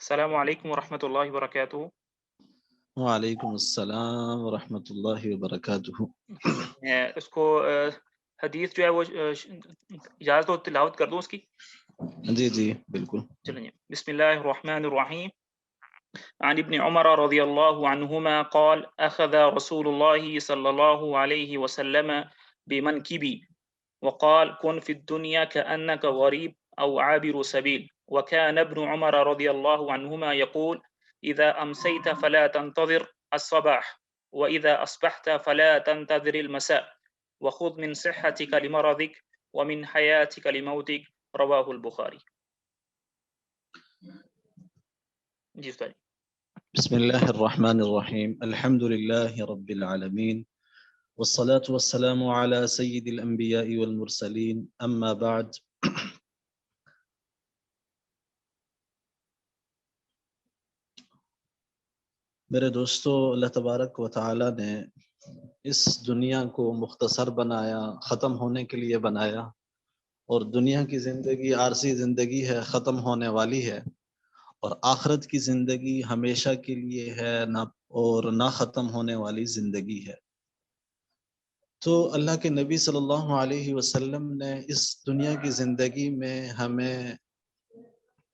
السلام علیکم ورحمۃ اللہ وبرکاتہ۔ وعلیکم السلام ورحمۃ اللہ وبرکاتہ۔ اس کو حدیث جو ہے وہ اجازت ہو تلاوت کر دوں اس کی؟ جی جی بالکل۔ چلیں، بسم اللہ الرحمن الرحیم۔ عن ابن عمر رضی اللہ عنہما قال اخذ رسول اللہ صلی اللہ علیہ وسلم بمنکبی وقال كن في الدنيا كأنك غريب أو عابر سبيل. وكان ابن عمر رضي الله عنهما يقول إذا أمسيت فلا تنتظر الصباح وإذا أصبحت فلا تنتظر المساء وخذ من صحتك لمرضك ومن حياتك لموتك. رواه البخاري. جی استاد۔ بسم اللہ الرحمن الرحیم، الحمد للہ رب العالمین والصلاة والسلام على سید الانبیاء والمرسلین، اما بعد۔ میرے دوستو، اللہ تبارک و تعالی نے اس دنیا کو مختصر بنایا، ختم ہونے کے لیے بنایا، اور دنیا کی زندگی عارضی زندگی ہے، ختم ہونے والی ہے، اور آخرت کی زندگی ہمیشہ کے لیے ہے اور نہ ختم ہونے والی زندگی ہے۔ تو اللہ کے نبی صلی اللہ علیہ وسلم نے اس دنیا کی زندگی میں ہمیں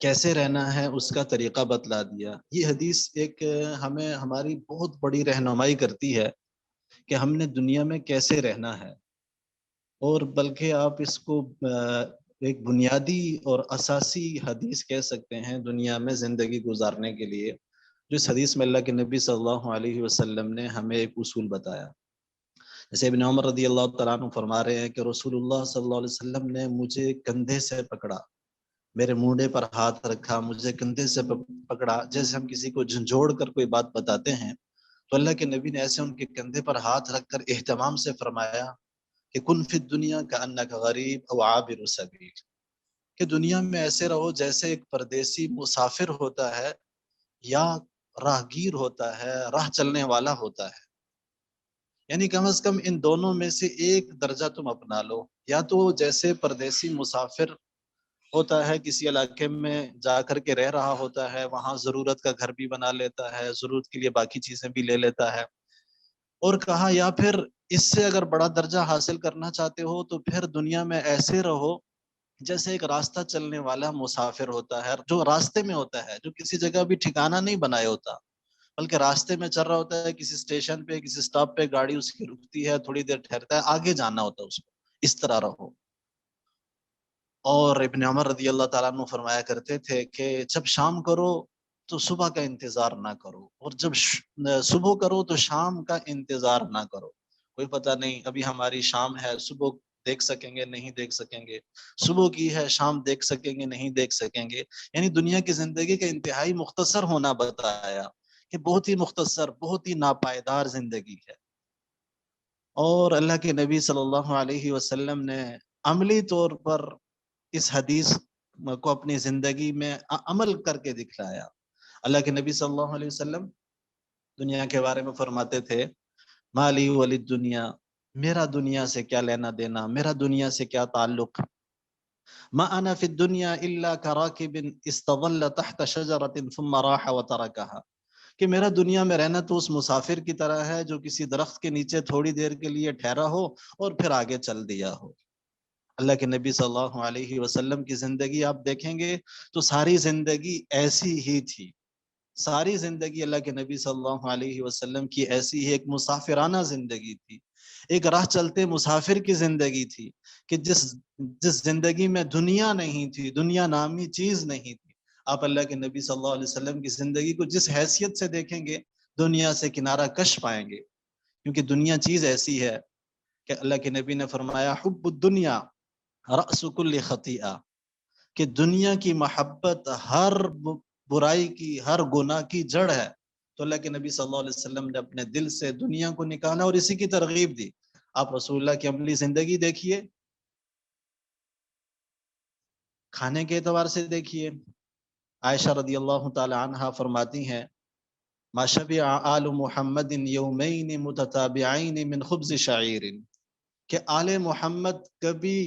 کیسے رہنا ہے اس کا طریقہ بتلا دیا۔ یہ حدیث ایک ہمیں ہماری بہت بڑی رہنمائی کرتی ہے کہ ہم نے دنیا میں کیسے رہنا ہے، اور بلکہ آپ اس کو ایک بنیادی اور اساسی حدیث کہہ سکتے ہیں دنیا میں زندگی گزارنے کے لیے، جو اس حدیث میں اللہ کے نبی صلی اللہ علیہ وسلم نے ہمیں ایک اصول بتایا۔ جیسے ابن عمر رضی اللہ تعالیٰ عنہ فرما رہے ہیں کہ رسول اللہ صلی اللہ علیہ وسلم نے مجھے کندھے سے پکڑا، میرے مونڈے پر ہاتھ رکھا، مجھے کندھے سے پکڑا۔ جیسے ہم کسی کو جھنجھوڑ کر کوئی بات بتاتے ہیں تو اللہ کے نبی نے ایسے ان کے کندھے پر ہاتھ رکھ کر اہتمام سے فرمایا کہ کن فی الدنیا کأنک غریب او عابر سبیل، کہ دنیا میں ایسے رہو جیسے ایک پردیسی مسافر ہوتا ہے یا راہگیر ہوتا ہے، راہ چلنے والا ہوتا ہے۔ یعنی کم از کم ان دونوں میں سے ایک درجہ تم اپنا لو، یا تو جیسے پردیسی مسافر ہوتا ہے، کسی علاقے میں جا کر کے رہ رہا ہوتا ہے، وہاں ضرورت کا گھر بھی بنا لیتا ہے، ضرورت کے لیے باقی چیزیں بھی لے لیتا ہے، اور کہا یا پھر اس سے اگر بڑا درجہ حاصل کرنا چاہتے ہو تو پھر دنیا میں ایسے رہو جیسے ایک راستہ چلنے والا مسافر ہوتا ہے، جو راستے میں ہوتا ہے، جو کسی جگہ بھی ٹھکانہ نہیں بنائے ہوتا، بلکہ راستے میں چل رہا ہوتا ہے، کسی اسٹیشن پہ کسی سٹاپ پہ گاڑی اس کی رکتی ہے، تھوڑی دیر ٹھہرتا ہے، آگے جانا ہوتا ہے اس کو، اس طرح رہو۔ اور ابن عمر رضی اللہ تعالیٰ عنہ فرمایا کرتے تھے کہ جب شام کرو تو صبح کا انتظار نہ کرو، اور جب صبح کرو تو شام کا انتظار نہ کرو۔ کوئی پتہ نہیں ابھی ہماری شام ہے، صبح دیکھ سکیں گے نہیں دیکھ سکیں گے، صبح کی ہے شام دیکھ سکیں گے نہیں دیکھ سکیں گے۔ یعنی دنیا کی زندگی کا انتہائی مختصر ہونا بتایا کہ بہت ہی مختصر، بہت ہی ناپائیدار زندگی ہے۔ اور اللہ کے نبی صلی اللہ علیہ وسلم نے عملی طور پر اس حدیث کو اپنی زندگی میں عمل کر کے دکھلایا۔ اللہ کے نبی صلی اللہ علیہ وسلم دنیا کے بارے میں فرماتے تھے مالی ولی دنیا، میرا دنیا سے کیا لینا دینا، میرا دنیا سے کیا تعلق، ما انا فی الدنیا الا کراکب استظل تحت شجرۃ ثم راح وترکها، کہ میرا دنیا میں رہنا تو اس مسافر کی طرح ہے جو کسی درخت کے نیچے تھوڑی دیر کے لیے ٹھہرا ہو اور پھر آگے چل دیا ہو۔ اللہ کے نبی صلی اللہ علیہ وسلم کی زندگی آپ دیکھیں گے تو ساری زندگی ایسی ہی تھی، ساری زندگی اللہ کے نبی صلی اللہ علیہ وسلم کی ایسی ہی ایک مسافرانہ زندگی تھی، ایک راہ چلتے مسافر کی زندگی تھی، کہ جس زندگی میں دنیا نہیں تھی، دنیا نامی چیز نہیں تھی۔ آپ اللہ کے نبی صلی اللہ علیہ وسلم کی زندگی کو جس حیثیت سے دیکھیں گے دنیا سے کنارہ کش پائیں گے، کیونکہ دنیا چیز ایسی ہے کہ اللہ کے نبی نے فرمایا حب الدنیا رأس کل خطیئہ، کہ دنیا کی محبت ہر برائی کی، ہر گناہ کی جڑ ہے۔ تو اللہ کے نبی صلی اللہ علیہ وسلم نے اپنے دل سے دنیا کو نکالا اور اسی کی ترغیب دی۔ آپ رسول اللہ کی عملی زندگی دیکھیے، کھانے کے اعتبار سے دیکھیے، عائشہ رضی اللہ تعالی عنہا فرماتی ہیں ما شبع آل محمد یومین متتابعین من خبز شعیر، کہ آل محمد کبھی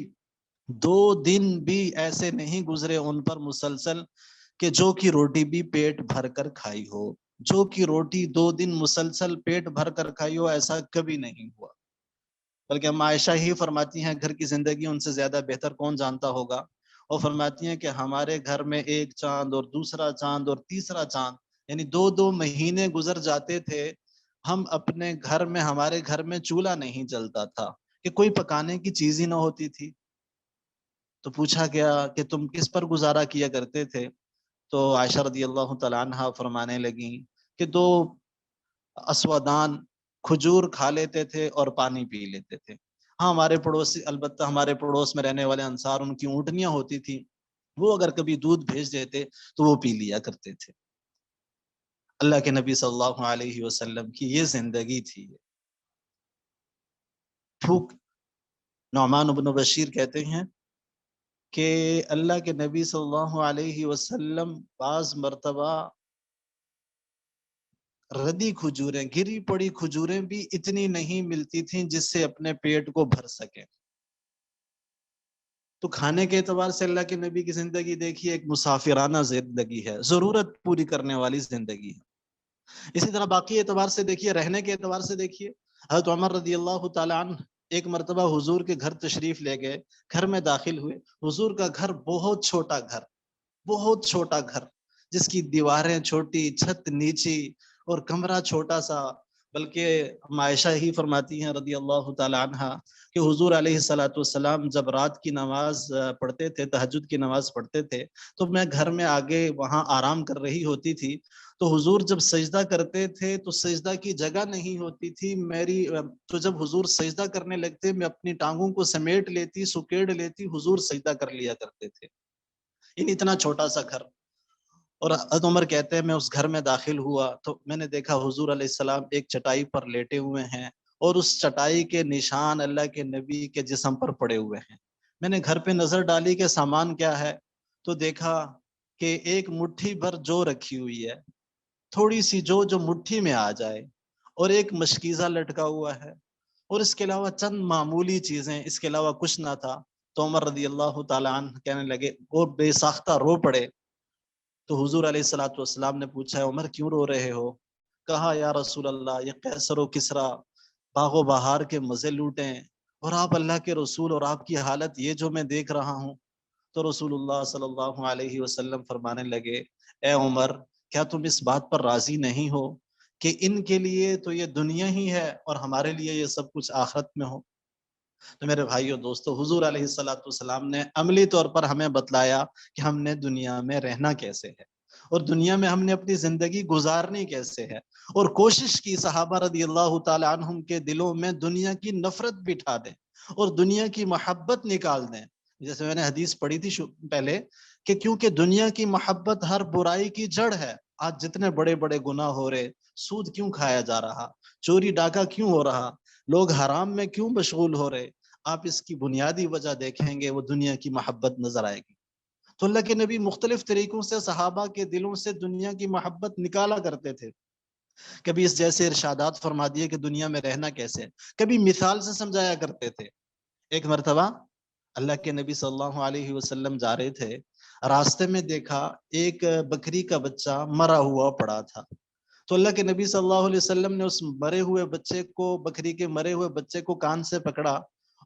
2 دن بھی ایسے نہیں گزرے ان پر مسلسل کہ جو کی روٹی بھی پیٹ بھر کر کھائی ہو، جو کی روٹی 2 دن مسلسل پیٹ بھر کر کھائی ہو، ایسا کبھی نہیں ہوا۔ بلکہ ہم عائشہ ہی فرماتی ہیں گھر کی زندگی ان سے زیادہ بہتر کون جانتا ہوگا، اور فرماتی ہیں کہ ہمارے گھر میں ایک چاند اور دوسرا چاند اور تیسرا چاند، یعنی 2 مہینے گزر جاتے تھے، ہم اپنے گھر میں، ہمارے گھر میں چولہا نہیں جلتا تھا، کہ کوئی پکانے کی چیز ہی نہ ہوتی تھی۔ تو پوچھا گیا کہ تم کس پر گزارا کیا کرتے تھے؟ تو عائشہ رضی اللہ تعالیٰ عنہ فرمانے لگیں کہ 2 اسودان کھجور کھا لیتے تھے اور پانی پی لیتے تھے۔ ہاں ہمارے پڑوسی، البتہ ہمارے پڑوس میں رہنے والے انصار، ان کی اونٹنیاں ہوتی تھی، وہ اگر کبھی دودھ بھیج دیتے تو وہ پی لیا کرتے تھے۔ اللہ کے نبی صلی اللہ علیہ وسلم کی یہ زندگی تھی۔ بھوک، نعمان بن بشیر کہتے ہیں کہ اللہ کے نبی صلی اللہ علیہ وسلم بعض مرتبہ ردی کھجوریں، گری پڑی کھجوریں بھی اتنی نہیں ملتی تھیں جس سے اپنے پیٹ کو بھر سکیں۔ تو کھانے کے اعتبار سے اللہ کے نبی کی زندگی دیکھیے، ایک مسافرانہ زندگی ہے، ضرورت پوری کرنے والی زندگی ہے۔ اسی طرح باقی اعتبار سے دیکھیے، رہنے کے اعتبار سے دیکھیے، حضرت عمر رضی اللہ تعالیٰ عنہ ایک مرتبہ حضور کے گھر تشریف لے گئے، گھر میں داخل ہوئے، حضور کا گھر بہت چھوٹا گھر، بہت چھوٹا گھر، جس کی دیواریں چھوٹی، چھت نیچی اور کمرہ چھوٹا سا۔ بلکہ عائشہ ہی فرماتی ہیں رضی اللہ تعالی عنہ کہ حضور علیہ السلام جب رات کی نماز پڑھتے تھے، تہجد کی نماز پڑھتے تھے، تو میں گھر میں آگے وہاں آرام کر رہی ہوتی تھی، تو حضور جب سجدہ کرتے تھے تو سجدہ کی جگہ نہیں ہوتی تھی میری، تو جب حضور سجدہ کرنے لگتے میں اپنی ٹانگوں کو سمیٹ لیتی، سکیڑ لیتی، حضور سجدہ کر لیا کرتے تھے۔ اتنا چھوٹا سا گھر۔ اور حضرت عمر کہتے ہیں میں اس گھر میں داخل ہوا تو میں نے دیکھا حضور علیہ السلام ایک چٹائی پر لیٹے ہوئے ہیں، اور اس چٹائی کے نشان اللہ کے نبی کے جسم پر پڑے ہوئے ہیں۔ میں نے گھر پہ نظر ڈالی کہ سامان کیا ہے، تو دیکھا کہ ایک مٹھی بھر جو رکھی ہوئی ہے، تھوڑی سی جو مٹھی میں آ جائے، اور ایک مشکیزہ لٹکا ہوا ہے، اور اس کے علاوہ چند معمولی چیزیں، اس کے علاوہ کچھ نہ تھا۔ تو عمر رضی اللہ تعالیٰ عنہ کہنے لگے، اور بے ساختہ رو پڑے۔ تو حضور علیہ السلام نے پوچھا عمر کیوں رو رہے ہو؟ کہا یا رسول اللہ، یہ قیصر و کسریٰ باغ و بہار کے مزے لوٹیں، اور آپ اللہ کے رسول، اور آپ کی حالت یہ جو میں دیکھ رہا ہوں۔ تو رسول اللہ صلی اللہ علیہ وسلم فرمانے لگے، اے عمر، کیا تم اس بات پر راضی نہیں ہو کہ ان کے لیے تو یہ دنیا ہی ہے اور ہمارے لیے یہ سب کچھ آخرت میں ہو؟ تو میرے بھائیو دوستو، حضور علیہ السلام نے عملی طور پر ہمیں بتلایا کہ ہم نے دنیا میں رہنا کیسے ہے، اور دنیا میں ہم نے اپنی زندگی گزارنی کیسے ہے، اور کوشش کی صحابہ رضی اللہ تعالی عنہم کے دلوں میں دنیا کی نفرت بٹھا دیں اور دنیا کی محبت نکال دیں۔ جیسے میں نے حدیث پڑھی تھی پہلے کہ کیونکہ دنیا کی محبت ہر برائی کی جڑ ہے۔ آج جتنے بڑے بڑے گناہ ہو رہے، سود کیوں کھایا جا رہا، چوری ڈاکہ کیوں ہو رہا، لوگ حرام میں کیوں مشغول ہو رہے، آپ اس کی بنیادی وجہ دیکھیں گے وہ دنیا کی محبت نظر آئے گی۔ تو اللہ کے نبی مختلف طریقوں سے صحابہ کے دلوں سے دنیا کی محبت نکالا کرتے تھے۔ کبھی اس جیسے ارشادات فرما دیے کہ دنیا میں رہنا کیسے، کبھی مثال سے سمجھایا کرتے تھے۔ ایک مرتبہ اللہ کے نبی صلی اللہ علیہ وسلم جا رہے تھے، راستے میں دیکھا ایک بکری کا بچہ مرا ہوا پڑا تھا۔ تو اللہ کے نبی صلی اللہ علیہ وسلم نے اس مرے ہوئے بچے کو، بکری کے مرے ہوئے بچے کو کان سے پکڑا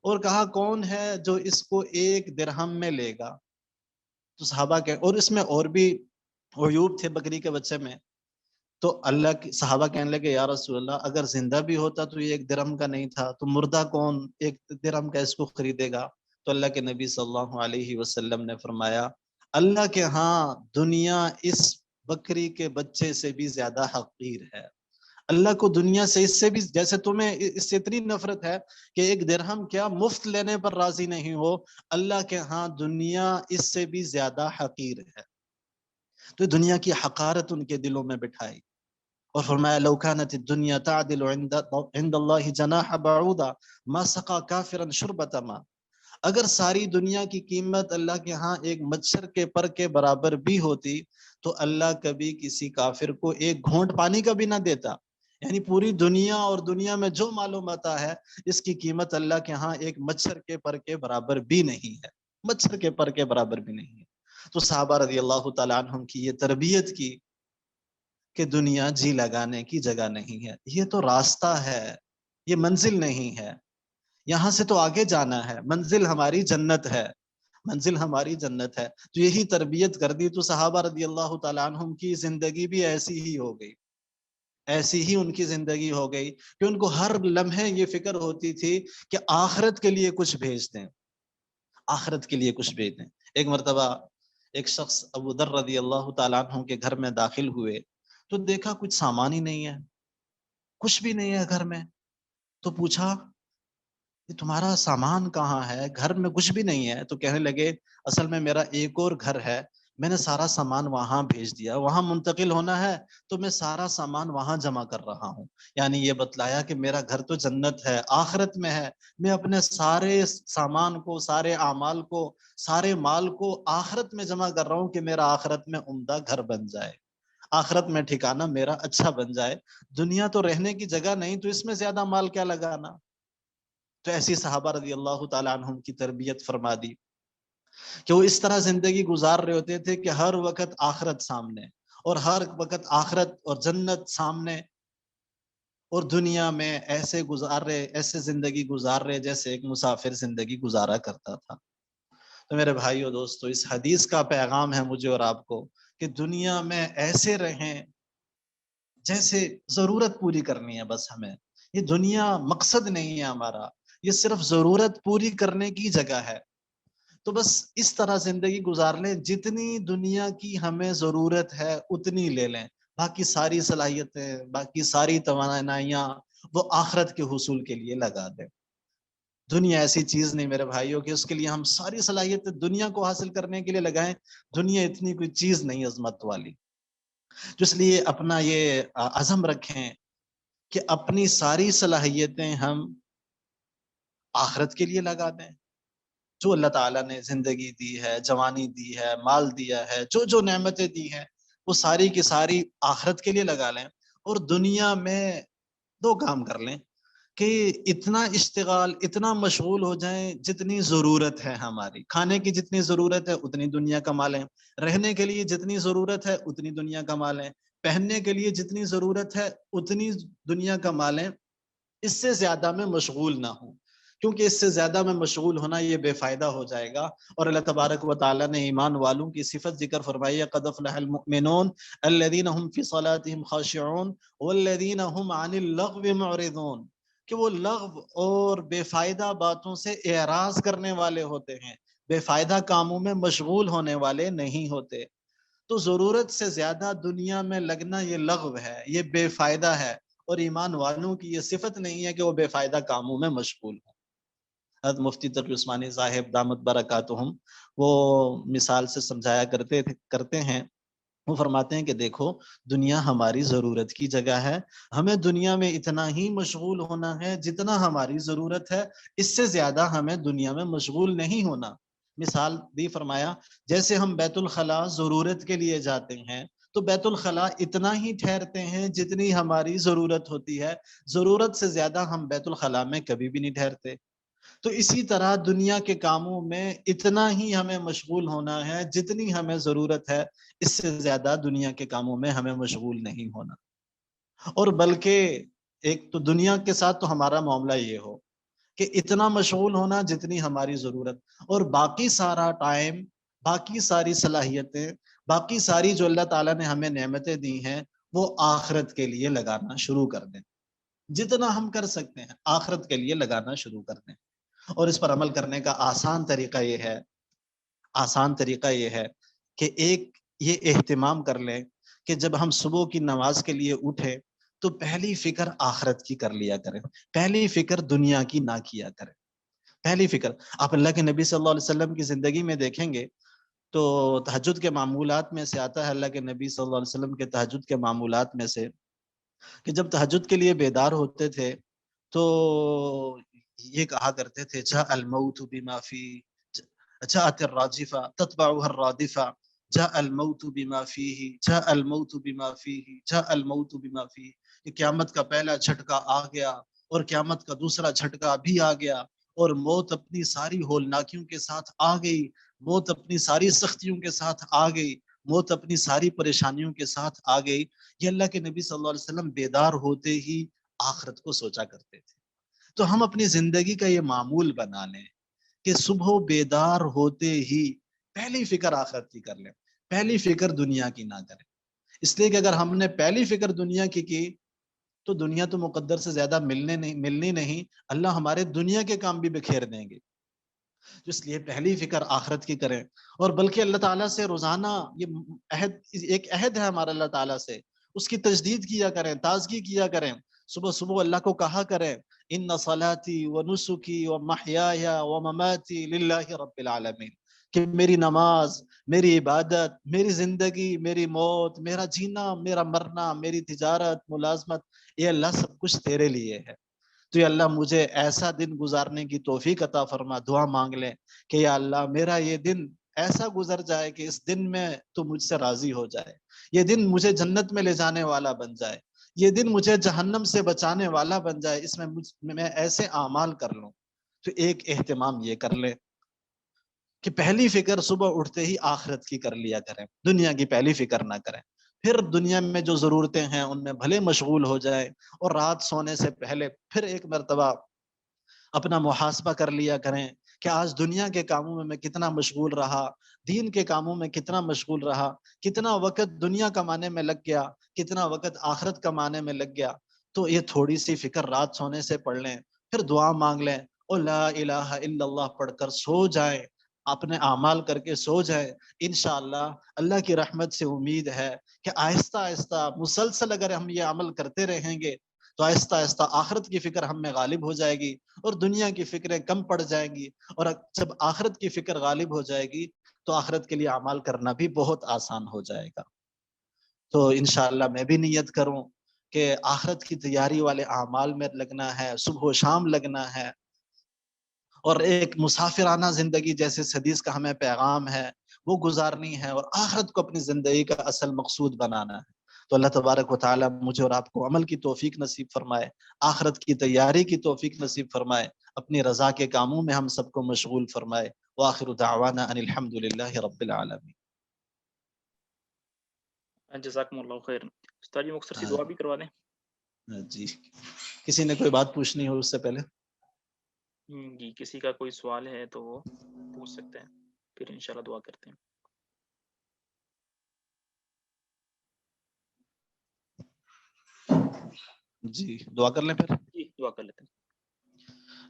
اور کہا کون ہے جو اس کو 1 درہم میں لے گا؟ تو صحابہ کے، اور اس میں اور بھی عیوب تھے بکری کے بچے میں، تو اللہ کے صحابہ کہنے لگے یا رسول اللہ، اگر زندہ بھی ہوتا تو یہ 1 درہم کا نہیں تھا، تو مردہ کون 1 درہم کا اس کو خریدے گا؟ تو اللہ کے نبی صلی اللہ علیہ وسلم نے فرمایا، اللہ کے ہاں دنیا اس بکری کے بچے سے بھی زیادہ حقیر ہے۔ اللہ کو دنیا سے اس سے بھی، جیسے تمہیں اس سے اتنی نفرت ہے کہ 1 درہم کیا مفت لینے پر راضی نہیں ہو، اللہ کے ہاں دنیا اس سے بھی زیادہ حقیر ہے۔ تو دنیا کی حقارت ان کے دلوں میں بٹھائی، اور فرمایا لو كانت الدنيا تعدل عند الله جناح بعوضة ما سقى كافرا شربة ماء، اگر ساری دنیا کی قیمت اللہ کے ہاں ایک مچھر کے پر کے برابر بھی ہوتی تو اللہ کبھی کسی کافر کو 1 گھونٹ پانی کا بھی نہ دیتا۔ یعنی پوری دنیا اور دنیا میں جو معلوم آتا ہے، اس کی قیمت اللہ کے ہاں ایک مچھر کے پر کے برابر بھی نہیں ہے، مچھر کے پر کے برابر بھی نہیں ہے۔ تو صحابہ رضی اللہ تعالیٰ عنہم کی یہ تربیت کی کہ دنیا جی لگانے کی جگہ نہیں ہے، یہ تو راستہ ہے، یہ منزل نہیں ہے، یہاں سے تو آگے جانا ہے، منزل ہماری جنت ہے، منزل ہماری جنت ہے۔ تو یہی تربیت کر دی، تو صحابہ رضی اللہ تعالیٰ عنہم کی زندگی بھی ایسی ہی ہو گئی، ایسی ہی ان کی زندگی ہو گئی کہ ان کو ہر لمحے یہ فکر ہوتی تھی کہ آخرت کے لیے کچھ بھیج دیں، آخرت کے لیے کچھ بھیج دیں۔ ایک مرتبہ ایک شخص ابو ذر رضی اللہ تعالیٰ عنہ کے گھر میں داخل ہوئے تو دیکھا کچھ سامان ہی نہیں ہے، کچھ بھی نہیں ہے گھر میں، تو پوچھا کہ تمہارا سامان کہاں ہے، گھر میں کچھ بھی نہیں ہے؟ تو کہنے لگے اصل میں میرا ایک اور گھر ہے، میں نے سارا سامان وہاں بھیج دیا، وہاں منتقل ہونا ہے تو میں سارا سامان وہاں جمع کر رہا ہوں۔ یعنی یہ بتلایا کہ میرا گھر تو جنت ہے، آخرت میں ہے، میں اپنے سارے سامان کو، سارے اعمال کو، سارے مال کو آخرت میں جمع کر رہا ہوں کہ میرا آخرت میں عمدہ گھر بن جائے، آخرت میں ٹھکانہ میرا اچھا بن جائے، دنیا تو رہنے کی جگہ نہیں، تو اس میں زیادہ مال کیا لگانا۔ تو ایسی صحابہ رضی اللہ تعالیٰ عنہم کی تربیت فرما دی کہ وہ اس طرح زندگی گزار رہے ہوتے تھے کہ ہر وقت آخرت سامنے، اور ہر وقت آخرت اور جنت سامنے، اور دنیا میں ایسے گزار رہے، ایسے زندگی گزار رہے جیسے ایک مسافر زندگی گزارا کرتا تھا۔ تو میرے بھائیو دوستو، اس حدیث کا پیغام ہے مجھے اور آپ کو کہ دنیا میں ایسے رہیں جیسے ضرورت پوری کرنی ہے بس ہمیں، یہ دنیا مقصد نہیں ہے ہمارا، یہ صرف ضرورت پوری کرنے کی جگہ ہے۔ تو بس اس طرح زندگی گزار لیں، جتنی دنیا کی ہمیں ضرورت ہے اتنی لے لیں، باقی ساری صلاحیتیں، باقی ساری توانائیاں وہ آخرت کے حصول کے لیے لگا دیں۔ دنیا ایسی چیز نہیں میرے بھائیوں کہ اس کے لیے ہم ساری صلاحیتیں دنیا کو حاصل کرنے کے لیے لگائیں، دنیا اتنی کوئی چیز نہیں عظمت والی۔ تو اس لیے اپنا یہ عزم رکھیں کہ اپنی ساری صلاحیتیں ہم آخرت کے لیے لگا دیں۔ جو اللہ تعالیٰ نے زندگی دی ہے، جوانی دی ہے، مال دیا ہے، جو نعمتیں دی ہیں، وہ ساری کی ساری آخرت کے لیے لگا لیں، اور دنیا میں دو کام کر لیں کہ اتنا اشتغال، اتنا مشغول ہو جائیں جتنی ضرورت ہے ہماری، کھانے کی جتنی ضرورت ہے اتنی دنیا کما لیں، رہنے کے لیے جتنی ضرورت ہے اتنی دنیا کما لیں، پہننے کے لیے جتنی ضرورت ہے اتنی دنیا کما لیں، اس سے زیادہ میں مشغول نہ ہوں، کیونکہ اس سے زیادہ میں مشغول ہونا یہ بے فائدہ ہو جائے گا۔ اور اللہ تبارک و تعالیٰ نے ایمان والوں کی صفت ذکر فرمائی ہے، قد افلح المؤمنون الذین هم فی صلاتهم خاشعون والذین هم عن اللغو معرضون، کہ وہ لغو اور بے فائدہ باتوں سے اعراض کرنے والے ہوتے ہیں، بے فائدہ کاموں میں مشغول ہونے والے نہیں ہوتے۔ تو ضرورت سے زیادہ دنیا میں لگنا یہ لغو ہے، یہ بے فائدہ ہے، اور ایمان والوں کی یہ صفت نہیں ہے کہ وہ بے فائدہ کاموں میں مشغول ہوں۔ حضرت مفتی تقی عثمانی صاحب دامت برکاتہم وہ مثال سے سمجھایا کرتے ہیں، وہ فرماتے ہیں کہ دیکھو دنیا ہماری ضرورت کی جگہ ہے، ہمیں دنیا میں اتنا ہی مشغول ہونا ہے جتنا ہماری ضرورت ہے، اس سے زیادہ ہمیں دنیا میں مشغول نہیں ہونا۔ مثال دی فرمایا جیسے ہم بیت الخلاء ضرورت کے لیے جاتے ہیں تو بیت الخلاء اتنا ہی ٹھہرتے ہیں جتنی ہماری ضرورت ہوتی ہے، ضرورت سے زیادہ ہم بیت الخلاء میں کبھی بھی نہیں ٹھہرتے۔ تو اسی طرح دنیا کے کاموں میں اتنا ہی ہمیں مشغول ہونا ہے جتنی ہمیں ضرورت ہے، اس سے زیادہ دنیا کے کاموں میں ہمیں مشغول نہیں ہونا۔ اور بلکہ ایک تو دنیا کے ساتھ تو ہمارا معاملہ یہ ہو کہ اتنا مشغول ہونا جتنی ہماری ضرورت، اور باقی سارا ٹائم، باقی ساری صلاحیتیں، باقی ساری جو اللہ تعالیٰ نے ہمیں نعمتیں دی ہیں وہ آخرت کے لیے لگانا شروع کر دیں، جتنا ہم کر سکتے ہیں آخرت کے لیے لگانا شروع کر دیں۔ اور اس پر عمل کرنے کا آسان طریقہ یہ ہے کہ ایک یہ اہتمام کر لیں کہ جب ہم صبح کی نماز کے لیے اٹھیں تو پہلی فکر آخرت کی کر لیا کریں، پہلی فکر دنیا کی نہ کیا کریں۔ پہلی فکر آپ اللہ کے نبی صلی اللہ علیہ وسلم کی زندگی میں دیکھیں گے تو تہجد کے معمولات میں سے آتا ہے، اللہ کے نبی صلی اللہ علیہ وسلم کے تہجد کے معمولات میں سے کہ جب تہجد کے لیے بیدار ہوتے تھے تو یہ کہا کرتے تھے جاء الموت بما فی جاءت الراجفہ تتبعها الرادفہ، جاء الموت بما فیہ جاء الموت بما فیہ جاء الموت بما فیہ، کہ قیامت کا پہلا جھٹکا آ گیا اور قیامت کا دوسرا جھٹکا بھی آ گیا، اور موت اپنی ساری ہولناکیوں کے ساتھ آ گئی، موت اپنی ساری سختیوں کے ساتھ آ گئی، موت اپنی ساری پریشانیوں کے ساتھ آ گئی، یہ اللہ کے نبی صلی اللہ علیہ وسلم بیدار ہوتے ہی آخرت کو سوچا کرتے تھے۔ تو ہم اپنی زندگی کا یہ معمول بنا لیں کہ صبح بیدار ہوتے ہی پہلی فکر آخرت کی کر لیں، پہلی فکر دنیا کی نہ کریں، اس لیے کہ اگر ہم نے پہلی فکر دنیا کی تو دنیا تو مقدر سے زیادہ ملنی نہیں، اللہ ہمارے دنیا کے کام بھی بکھیر دیں گے، اس لیے پہلی فکر آخرت کی کریں۔ اور بلکہ اللہ تعالیٰ سے روزانہ یہ ایک عہد ہے ہمارا اللہ تعالیٰ سے، اس کی تجدید کیا کریں، تازگی کیا کریں، صبح صبح اللہ کو کہا کریں ان صلاتی و نسکی و محیای و مماتی للہ رب العالمین، کہ میری نماز، میری عبادت، میری زندگی، میری موت، میرا جینا، میرا مرنا، میری تجارت، ملازمت، یہ اللہ سب کچھ تیرے لیے ہے۔ تو یا اللہ مجھے ایسا دن گزارنے کی توفیق عطا فرما، دعا مانگ لیں کہ یا اللہ میرا یہ دن ایسا گزر جائے کہ اس دن میں تو مجھ سے راضی ہو جائے، یہ دن مجھے جنت میں لے جانے والا بن جائے، یہ دن مجھے جہنم سے بچانے والا بن جائے، اس میں میں ایسے اعمال کر لوں۔ تو ایک اہتمام یہ کر لیں کہ پہلی فکر صبح اٹھتے ہی آخرت کی کر لیا کریں، دنیا کی پہلی فکر نہ کریں، پھر دنیا میں جو ضرورتیں ہیں ان میں بھلے مشغول ہو جائے، اور رات سونے سے پہلے پھر ایک مرتبہ اپنا محاسبہ کر لیا کریں کہ آج دنیا کے کاموں میں کتنا مشغول رہا، دین کے کاموں میں کتنا مشغول رہا، کتنا وقت دنیا کمانے میں لگ گیا، کتنا وقت آخرت کمانے میں لگ گیا۔ تو یہ تھوڑی سی فکر رات سونے سے پڑھ لیں، پھر دعا مانگ لیں اور لا الہ الا اللہ پڑھ کر سو جائیں، اپنے اعمال کر کے سو جائیں۔ انشاءاللہ اللہ کی رحمت سے امید ہے کہ آہستہ آہستہ مسلسل اگر ہم یہ عمل کرتے رہیں گے تو آہستہ آہستہ آخرت کی فکر ہم میں غالب ہو جائے گی اور دنیا کی فکریں کم پڑ جائیں گی، اور جب آخرت کی فکر غالب ہو جائے گی تو آخرت کے لیے اعمال کرنا بھی بہت آسان ہو جائے گا۔ تو انشاءاللہ میں بھی نیت کروں کہ آخرت کی تیاری والے اعمال میں لگنا ہے، صبح و شام لگنا ہے، اور ایک مسافرانہ زندگی جیسے حدیث کا ہمیں پیغام ہے وہ گزارنی ہے، اور آخرت کو اپنی زندگی کا اصل مقصود بنانا ہے۔ تو اللہ تبارک و تعالی مجھے اور آپ کو عمل کی توفیق نصیب فرمائے، آخرت کی تیاری کی توفیق نصیب فرمائے، اپنی رضا کے کاموں میں ہم سب کو مشغول فرمائے۔ وآخر دعوانا ان الحمد للہ رب العالمین۔ جزاکم اللہ خیر۔ استاد جی مختصر سی دعا بھی کروا دیں۔ جی، کسی نے کوئی بات پوچھنی ہو اس سے پہلے؟ جی کسی کا کوئی سوال ہے تو وہ پوچھ سکتے ہیں، پھر انشاءاللہ دعا کرتے ہیں۔ جی دعا کر لیں پھر۔ جی دعا کر لیتے ہیں۔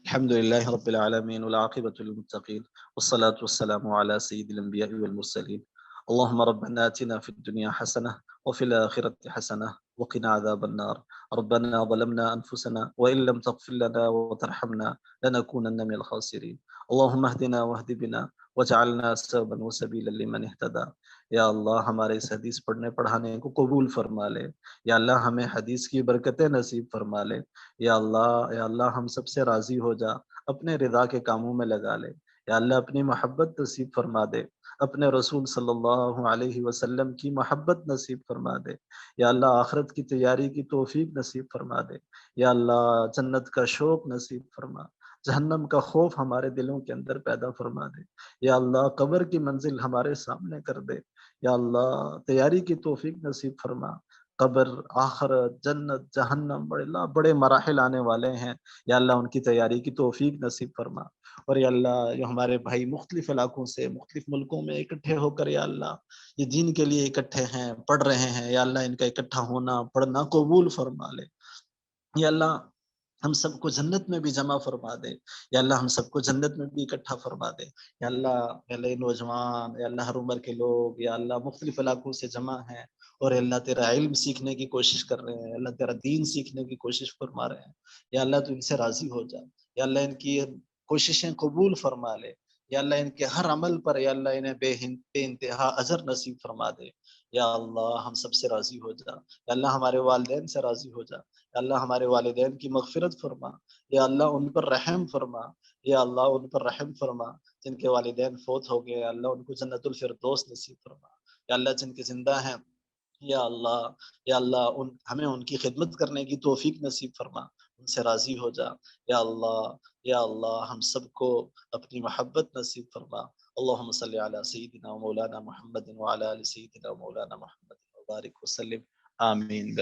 الحمد لله رب العالمين والعاقبة للمتقين والصلاة والسلام على سيد الأنبياء والمرسلين اللهم ربنا آتنا في الدنيا حسنة وفي الآخرة حسنة وقنا عذاب النار ربنا ظلمنا أنفسنا وإن لم تغفر لنا وترحمنا لنكونن من الخاسرين اللهم اهدنا واهد بنا وجعلنا سببا وسبيلا لمن اهتدى۔ یا اللہ ہمارے اس حدیث پڑھنے پڑھانے کو قبول فرما لے، یا اللہ ہمیں حدیث کی برکتیں نصیب فرما لے، یا اللہ ہم سب سے راضی ہو جا، اپنے رضا کے کاموں میں لگا لے، یا اللہ اپنی محبت نصیب فرما دے، اپنے رسول صلی اللہ علیہ وسلم کی محبت نصیب فرما دے، یا اللہ آخرت کی تیاری کی توفیق نصیب فرما دے، یا اللہ جنت کا شوق نصیب فرما، جہنم کا خوف ہمارے دلوں کے اندر پیدا فرما دے، یا اللہ قبر کی منزل ہمارے سامنے کر دے، یا اللہ تیاری کی توفیق نصیب فرما۔ قبر، آخرت، جنت، جہنم بڑے مراحل آنے والے ہیں، یا اللہ ان کی تیاری کی توفیق نصیب فرما۔ اور یا اللہ جو ہمارے بھائی مختلف علاقوں سے مختلف ملکوں میں اکٹھے ہو کر یا اللہ یہ دین کے لیے اکٹھے ہیں، پڑھ رہے ہیں، یا اللہ ان کا اکٹھا ہونا پڑھنا قبول فرما لے، یا اللہ ہم سب کو جنت میں بھی جمع فرما دے، یا اللہ ہم سب کو جنت میں بھی اکٹھا فرما دے، یا اللہ نوجوان، یا اللہ ہر عمر کے لوگ یا اللہ مختلف علاقوں سے جمع ہیں اور اللہ تیرا علم سیکھنے کی کوشش کر رہے ہیں، اللہ تیرا دین سیکھنے کی کوشش فرما رہے ہیں، یا اللہ تو ان سے راضی ہو جا، یا اللہ ان کی کوششیں قبول فرما لے، یا اللہ ان کے ہر عمل پر یا اللہ انہیں بے انتہا اجر نصیب فرما دے، یا اللہ ہم سب سے راضی ہو جا، یا اللہ ہمارے والدین سے راضی ہو جا، یا اللہ ہمارے والدین کی مغفرت فرما، یا اللہ ان پر رحم فرما، یا اللہ ان پر رحم فرما، جن کے والدین فوت ہو گئے اللہ ان کو جنت الفردوس نصیب فرما، یا اللہ جن کے زندہ ہیں یا اللہ ہمیں ان کی خدمت کرنے کی توفیق نصیب فرما، ان سے راضی ہو جا، یا اللہ ہم سب کو اپنی محبت نصیب فرما۔ اللهم صل على سيدنا ومولانا محمد وعلى آل سيدنا ومولانا محمد وبارك وسلم آمين.